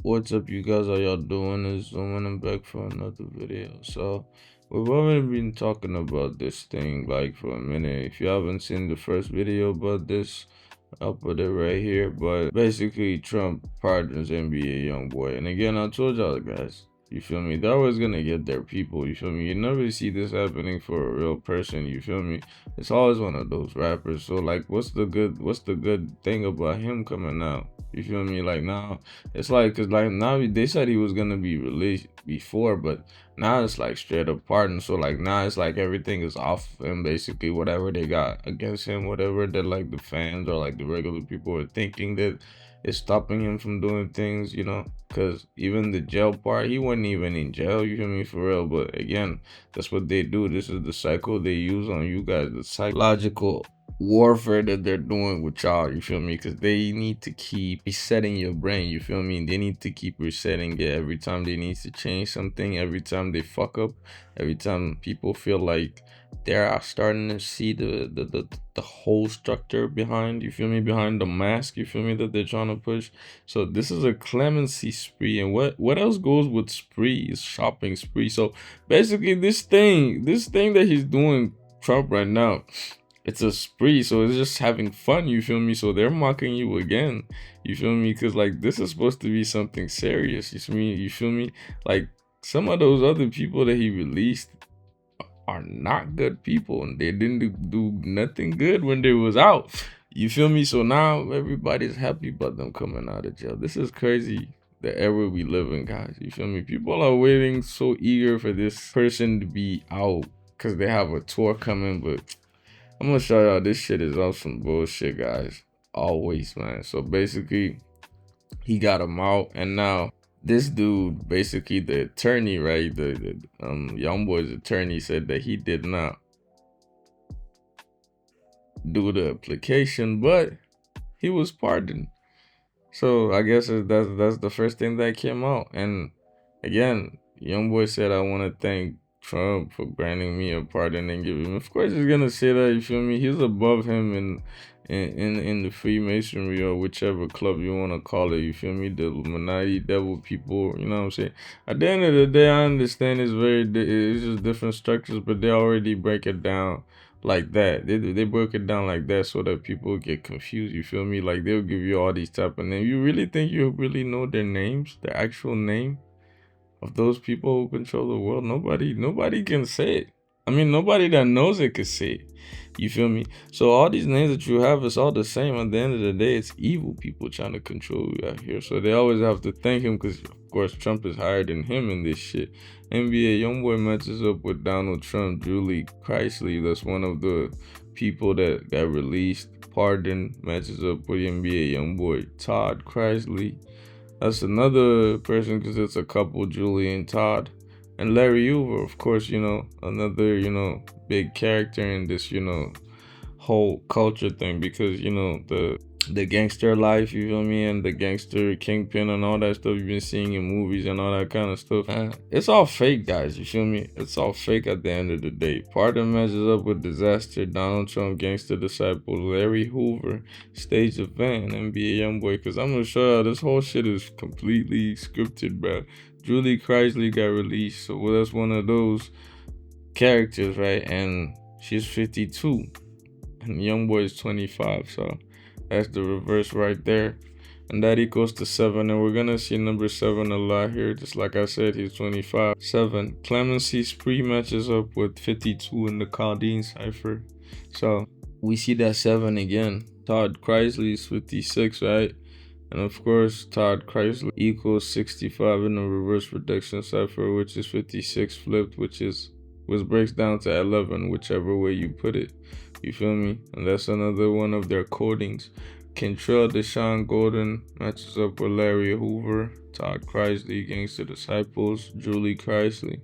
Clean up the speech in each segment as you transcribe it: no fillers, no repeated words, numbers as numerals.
What's up, you guys? How y'all doing? It's Zoom I'm back for another video. So, we've already been talking about this thing like for a minute. If you haven't seen the first video about this, I'll put it right here. But basically, Trump pardons NBA Youngboy. And again, I told y'all guys, you feel me? They're always gonna get their people. You feel me? You never see this happening for a real person. You feel me? It's always one of those rappers. So like, what's the good thing about him coming out? You feel me? Like now, it's like, cause like now they said he was gonna be released before, but now it's like straight up pardon. So like now it's like everything is off him basically. Whatever they got against him, whatever that like the fans or like the regular people are thinking that is stopping him from doing things, you know. Cause even the jail part, he wasn't even in jail. You feel me, for real? But again, that's what they do. This is the cycle they use on you guys. The psychological warfare that they're doing with y'all, you feel me? Because they need to keep resetting your brain, you feel me? They need to keep resetting it every time they need to change something, every time they fuck up, every time people feel like they're starting to see the whole structure behind, you feel me, behind the mask, you feel me, that they're trying to push. So this is a clemency spree, and what else goes with spree is shopping spree. So basically this thing that he's doing, Trump, right now, it's a spree, so it's just having fun, you feel me? So they're mocking you again, you feel me? Because like this is supposed to be something serious, you feel me? Like some of those other people that he released are not good people, and they didn't do nothing good when they was out, you feel me? So now everybody's happy about them coming out of jail. This is crazy, the era we live in, guys, you feel me? People are waiting so eager for this person to be out because they have a tour coming, but I'm gonna show y'all this shit is on some bullshit, guys. Always, man. So basically, he got him out, and now this dude, basically the attorney, right? The young boy's attorney said that he did not do the application, but he was pardoned. So I guess that's the first thing that came out. And again, Youngboy said, "I want to thank Trump for granting me a pardon and giving him." Of course, he's gonna say that. You feel me? He's above him in the Freemasonry or whichever club you want to call it. You feel me? The Illuminati, devil people. You know what I'm saying? At the end of the day, I understand it's just different structures, but they already break it down like that. They broke it down like that so that people get confused, you feel me? Like they'll give you all these type of names. You really think you really know their names, their actual name of those people who control the world? Nobody can say it. I mean, nobody that knows it can say it. You feel me? So all these names that you have, it's all the same. At the end of the day, it's evil people trying to control you out here. So they always have to thank him because, of course, Trump is higher than him in this shit. NBA Youngboy matches up with Donald Trump. Julie Chrisley, that's one of the people that got released, pardoned, matches up with NBA Youngboy. Todd Chrisley, that's another person because it's a couple, Julie and Todd. And Larry Hoover, of course, another, big character in this, whole culture thing, because, the gangster life, you feel me, and the gangster kingpin and all that stuff you've been seeing in movies and all that kind of stuff. It's all fake, guys, you feel me? It's all fake at the end of the day. Pardon matches up with disaster, Donald Trump, gangster disciple, Larry Hoover, stage event, NBA Youngboy. Because I'm gonna show you this whole shit is completely scripted, bro. Julie Chrisley got released, so that's one of those characters, right? And she's 52 and Youngboy is 25, so that's the reverse right there. And that equals to 7. And we're gonna see number 7 a lot here. Just like I said, he's 25. 7. Clemency spree matches up with 52 in the Gaulden cipher. So we see that 7 again. Todd Chrisley is 56, right? And of course, Todd Chrisley equals 65 in the reverse reduction cipher, which is 56 flipped, which breaks down to 11, whichever way you put it. You feel me? And that's another one of their codings. Kentrell Deshaun Gaulden matches up with Larry Hoover, Todd Chrisley, Gangster Disciples, Julie Chrisley.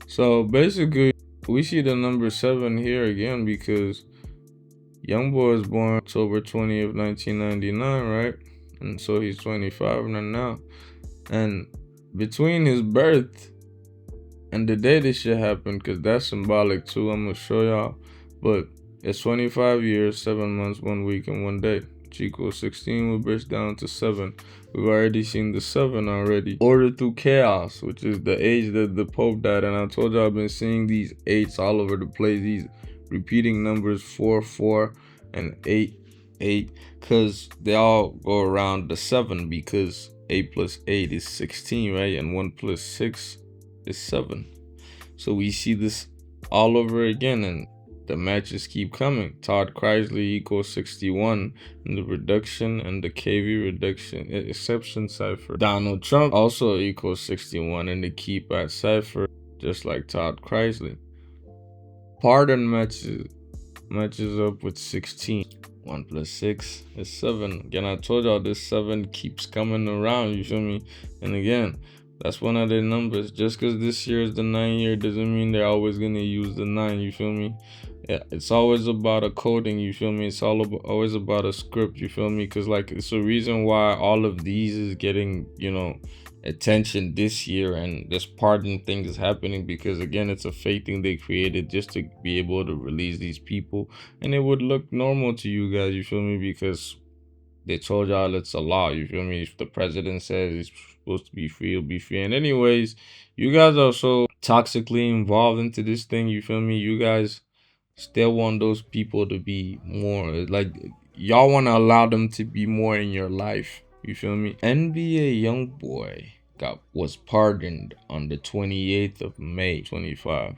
So basically, we see the number 7 here again because Youngboy was born October 20th, 1999, right? And so he's 25 now. And between his birth and the day this shit happened, because that's symbolic too, I'm going to show y'all. But it's 25 years, 7 months, 1 week, and 1 day. which equals 16, will burst down to 7. We've already seen the 7 already. Order through chaos, which is the age that the Pope died. And I told you I've been seeing these 8s all over the place. These repeating numbers 4, 4, and 8, 8. Because they all go around the 7, because 8 plus 8 is 16, right? And 1 plus 6 is 7. So we see this all over again, and the matches keep coming. Todd Chrysler equals 61 in the reduction and the KV reduction exception cipher. Donald Trump also equals 61 in the keep at cipher, just like Todd Chrysler. Pardon matches up with 16. 1 plus 6 is 7. Again, I told y'all this 7 keeps coming around, you feel me? And again, that's one of their numbers. Just because this year is the 9 year doesn't mean they're always going to use the 9, you feel me? Yeah, it's always about a coding, you feel me? It's always about a script, you feel me? Because, like, it's a reason why all of these is getting, you know, attention this year, and this pardon thing is happening because, again, it's a fake thing they created just to be able to release these people, and it would look normal to you guys, you feel me? Because they told y'all it's a law, you feel me? If the president says it's supposed to be free, it'll be free. And anyways, you guys are so toxically involved into this thing, you feel me? You guys still want those people to be more, like, y'all want to allow them to be more in your life, you feel me? NBA Youngboy was pardoned on the 28th of May 25.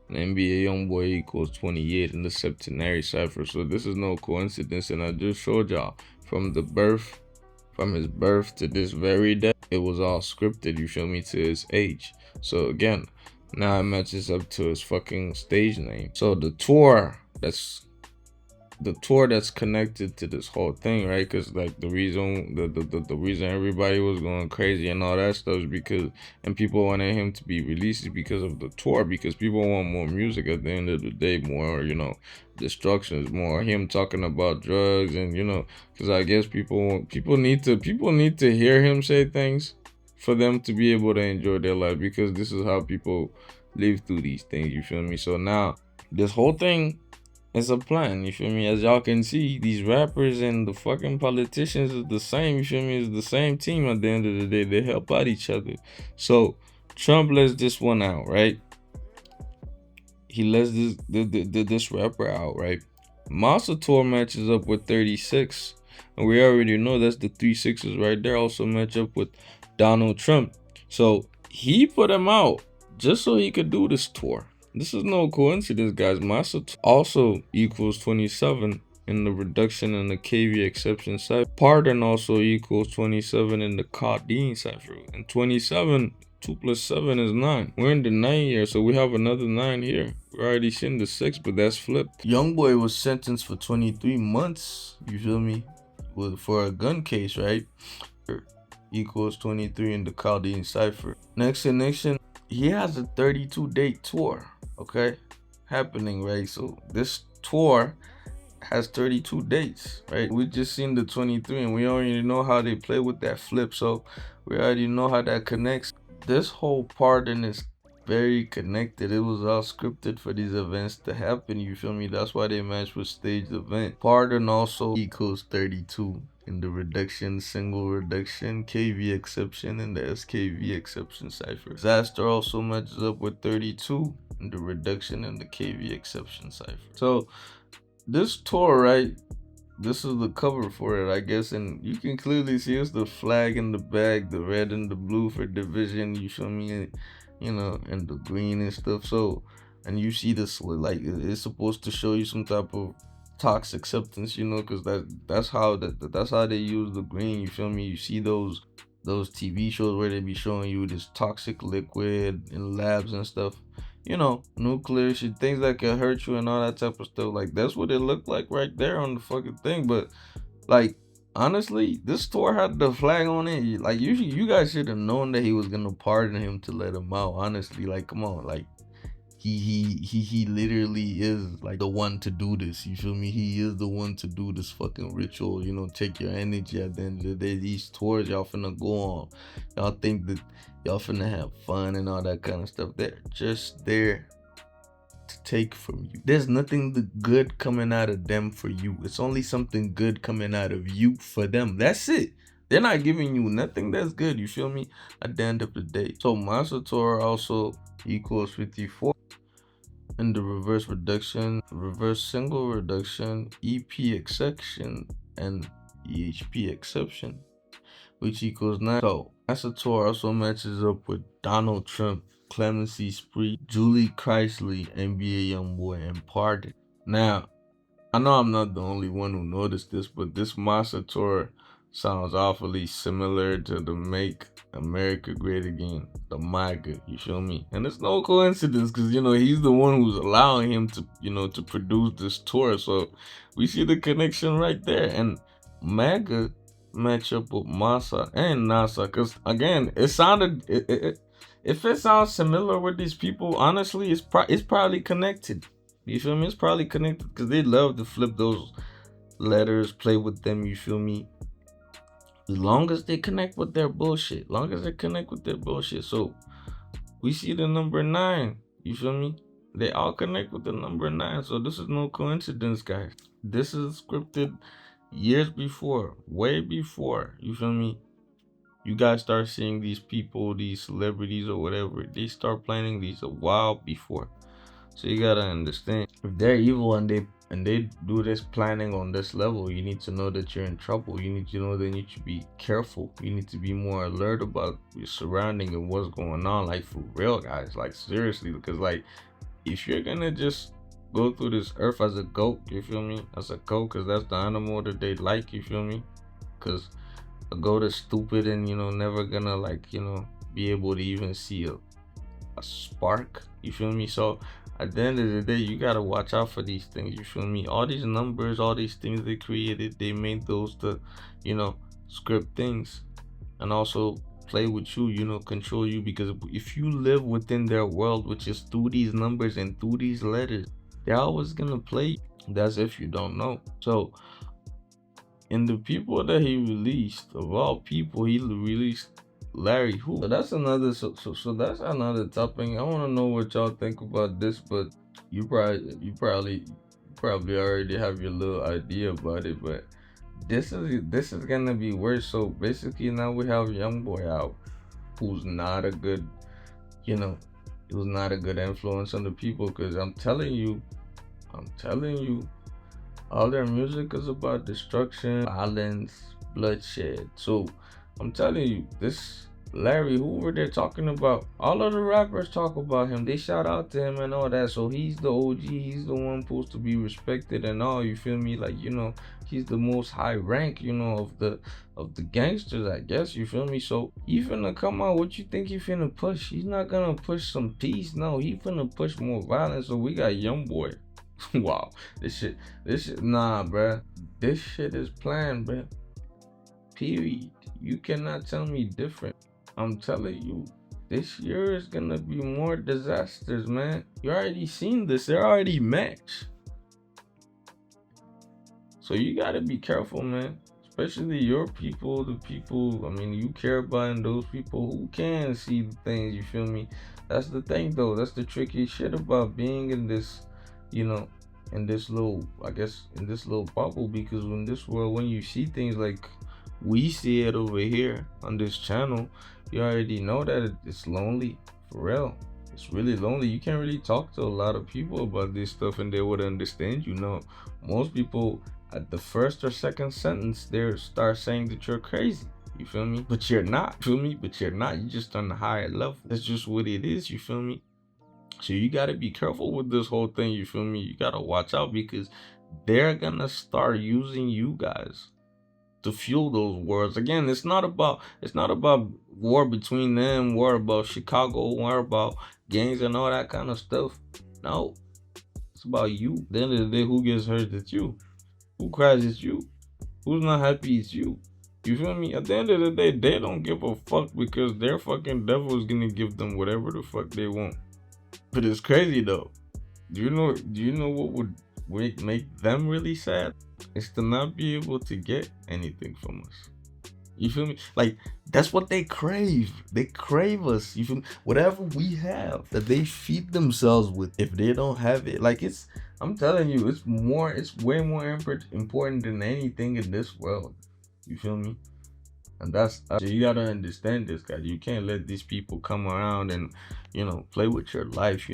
And NBA Youngboy equals 28 in the septenary cipher. So this is no coincidence, and I just showed y'all from his birth to this very day, it was all scripted, you feel me, to his age. So again, now it matches up to his fucking stage name. So the tour that's connected to this whole thing, right? Because, like, the reason everybody was going crazy and all that stuff is because, and people wanted him to be released, is because of the tour, because people want more music at the end of the day, more, you know, destructions, more him talking about drugs, and, you know, because I guess people need to hear him say things for them to be able to enjoy their life, because this is how people live through these things, you feel me? So now this whole thing, it's a plan, you feel me? As y'all can see, these rappers and the fucking politicians is the same, you feel me? It's the same team at the end of the day. They help out each other. So Trump lets this one out, right? He lets this rapper out, right? Monster Tour matches up with 36. And we already know that's the 3 6s right there. Also match up with Donald Trump. So he put him out just so he could do this tour. This is no coincidence, guys. Massa also equals 27 in the reduction and the KV exception cipher. Pardon also equals 27 in the Gaulden cipher. And 27, 2 plus 7 is 9. We're in the 9 year, so we have another 9 here. We're already seen the 6, but that's flipped. Youngboy was sentenced for 23 months, you feel me? For a gun case, right? Equals 23 in the Gaulden cipher. Next in nation, he has a 32-date tour, okay, happening, right? So this tour has 32 dates, right? We just seen the 23, and we already know how they play with that flip, so we already know how that connects. This whole pardon is very connected. It was all scripted for these events to happen, you feel me? That's why they match with staged event. Pardon also equals 32 in the reduction, single reduction, KV exception, and the SKV exception cipher. Disaster also matches up with 32 in the reduction and the KV exception cipher. So this tour, right, this is the cover for it, I guess, and you can clearly see it's the flag in the back, the red and the blue for division, you feel me, you know, and the green and stuff. So, and you see this, like, it's supposed to show you some type of toxic acceptance, you know, because that's how they use the green, you feel me? You see those TV shows where they be showing you this toxic liquid in labs and stuff, you know, nuclear shit, things that can hurt you and all that type of stuff. Like, that's what it looked like right there on the fucking thing. But, like, honestly, this tour had the flag on it. Like, you guys should have known that he was gonna pardon him to let him out. Honestly, like, come on, like, he literally is like the one to do this, you feel me? He is the one to do this fucking ritual, you know, take your energy. At the end of the day, these tours y'all finna go on, y'all think that y'all finna have fun and all that kind of stuff. They're just there to take from you. There's nothing good coming out of them for you. It's only something good coming out of you for them. That's it. They're not giving you nothing that's good, you feel me? At the end of the day. So Masa Torah also equals 54 in the reverse reduction, reverse single reduction, EP exception, and EHP exception, which equals 9. So Asator also matches up with Donald Trump, Clemency Spree, Julie Chrisley, NBA Youngboy, and Pardon. Now, I know I'm not the only one who noticed this, but this Masator sounds awfully similar to the Make America Great Again, the MAGA, you feel me? And it's no coincidence because, he's the one who's allowing him to, to produce this tour. So we see the connection right there. And MAGA match up with Masa and NASA because, again, it sounded, if it sounds similar with these people, honestly, it's probably connected. You feel me? It's probably connected because they love to flip those letters, play with them, you feel me? As long as they connect with their bullshit. So we see the number 9, you feel me? They all connect with the number 9. So this is no coincidence, guys. This is scripted years before, way before, you feel me? You guys start seeing these people, these celebrities or whatever, they start planning these a while before. So you gotta understand, if they're evil and they do this planning on this level, you need to know that you're in trouble. You need to know that you need to be careful. You need to be more alert about your surrounding and what's going on. Like, for real, guys. Like, seriously, because like, if you're gonna just go through this earth as a goat, you feel me? As a goat, because that's the animal that they like, you feel me? Because a goat is stupid and never gonna be able to even see a spark, you feel me? So at the end of the day, you gotta watch out for these things, you feel me? All these numbers, all these things they created, they made those to script things and also play with you, control you, because if you live within their world, which is through these numbers and through these letters, they're always gonna play. That's if you don't know. So in the people that he released, of all people, he released Larry Who. So that's another that's another topic. I want to know what y'all think about this, but you probably already have your little idea about it, but this is gonna be worse. So basically now we have Youngboy out, who's not a good, who's not a good influence on the people, because I'm telling you, all their music is about destruction, violence, bloodshed. So I'm telling you, this Larry Hoover they're talking about, all of the rappers talk about him. They shout out to him and all that. So he's the OG, he's the one supposed to be respected and all, you feel me? Like, he's the most high rank, of the gangsters, I guess, you feel me? So he finna come out, what you think he finna push? He's not gonna push some peace, no, he finna push more violence. So we got Youngboy. Wow, this shit, nah, bruh. This shit is planned, bruh. Period. You cannot tell me different. I'm telling you, this year is gonna be more disasters, man. You already seen this. They're already matched. So you gotta be careful, man. Especially your people, the people, you care about, and those people who can see the things, you feel me? That's the thing, though. That's the tricky shit about being in this, in this little bubble, because in this world, when you see things like we see it over here on this channel, you already know that it's lonely, for real. It's really lonely. You can't really talk to a lot of people about this stuff and they would understand you. Most people at the first or second sentence they start saying that you're crazy, you feel me? But you're not, feel me? But you're not. You're just on a higher level. That's just what it is, you feel me? So you gotta be careful with this whole thing, you feel me? You gotta watch out, because they're gonna start using you guys to fuel those wars. Again, it's not about war between them, war about Chicago, war about gangs and all that kind of stuff. No, it's about you. At the end of the day, who gets hurt? It's you. Who cries? It's you. Who's not happy? It's you. You feel me? At the end of the day, they don't give a fuck, because their fucking devil is gonna give them whatever the fuck they want. But it's crazy though. Do you know what would make them really sad? It's to not be able to get anything from us. You feel me? Like that's what they crave. They crave us. You feel me? Whatever we have that they feed themselves with. If they don't have it, like it's. I'm telling you, it's more. It's way more important than anything in this world. You feel me? And that's you gotta understand this, guys. You can't let these people come around and play with your life.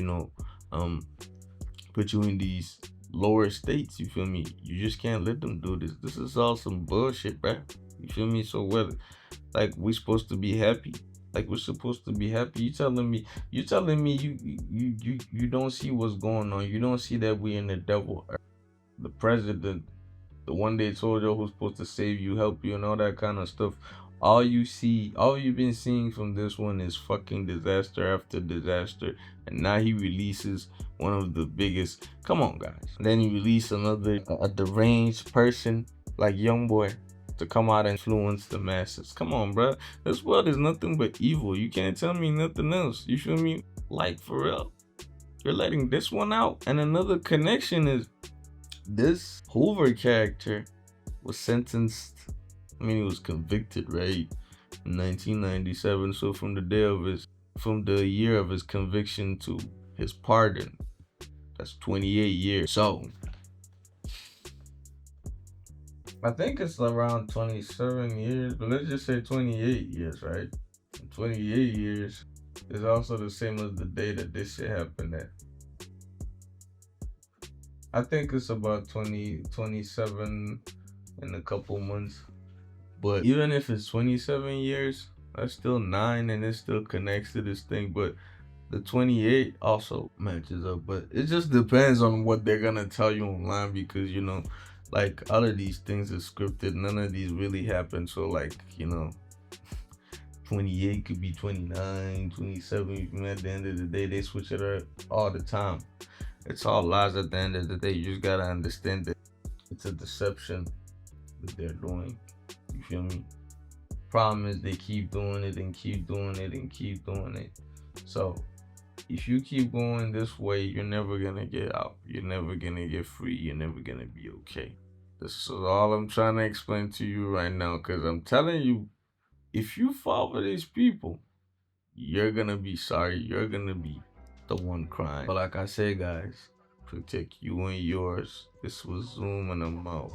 Um, put you in these lower states. You feel me? You just can't let them do this. This is all some bullshit, bruh. You feel me? So what? Like we supposed to be happy. Like we're supposed to be happy. You telling me you don't see what's going on. You don't see that we in the devil. The president, the one day soldier who's supposed to save you, help you, and all that kind of stuff. All you've been seeing from this one is fucking disaster after disaster, and now he releases one of the biggest. Come on, guys. And then he released another a deranged person like Youngboy to come out and influence the masses. Come on, bro. This world is nothing but evil. You can't tell me nothing else. You feel me? Like for real. You're letting this one out, and another connection is this Hoover character was sentenced. I mean, he was convicted, right, in 1997. So from the year of his conviction to his pardon, that's 28 years. So I think it's around 27 years, but let's just say 28 years, right? 28 years is also the same as the day that this shit happened at. I think it's about 27 in a couple months. But even if it's 27 years, that's still 9 and it still connects to this thing. But the 28 also matches up. But it just depends on what they're going to tell you online because, like all of these things are scripted. None of these really happen. So, like, 28 could be 29, 27. At the end of the day, they switch it up all the time. It's all lies at the end of the day. You just got to understand that it's a deception that they're doing. You feel me? Problem is they keep doing it and keep doing it and keep doing it. So if you keep going this way, you're never gonna get out. You're never gonna get free. You're never gonna be okay. This is all I'm trying to explain to you right now. Cause I'm telling you, if you fall for these people, you're gonna be sorry. You're gonna be the one crying. But like I said, guys, protect you and yours. This was Zoom and I'm out.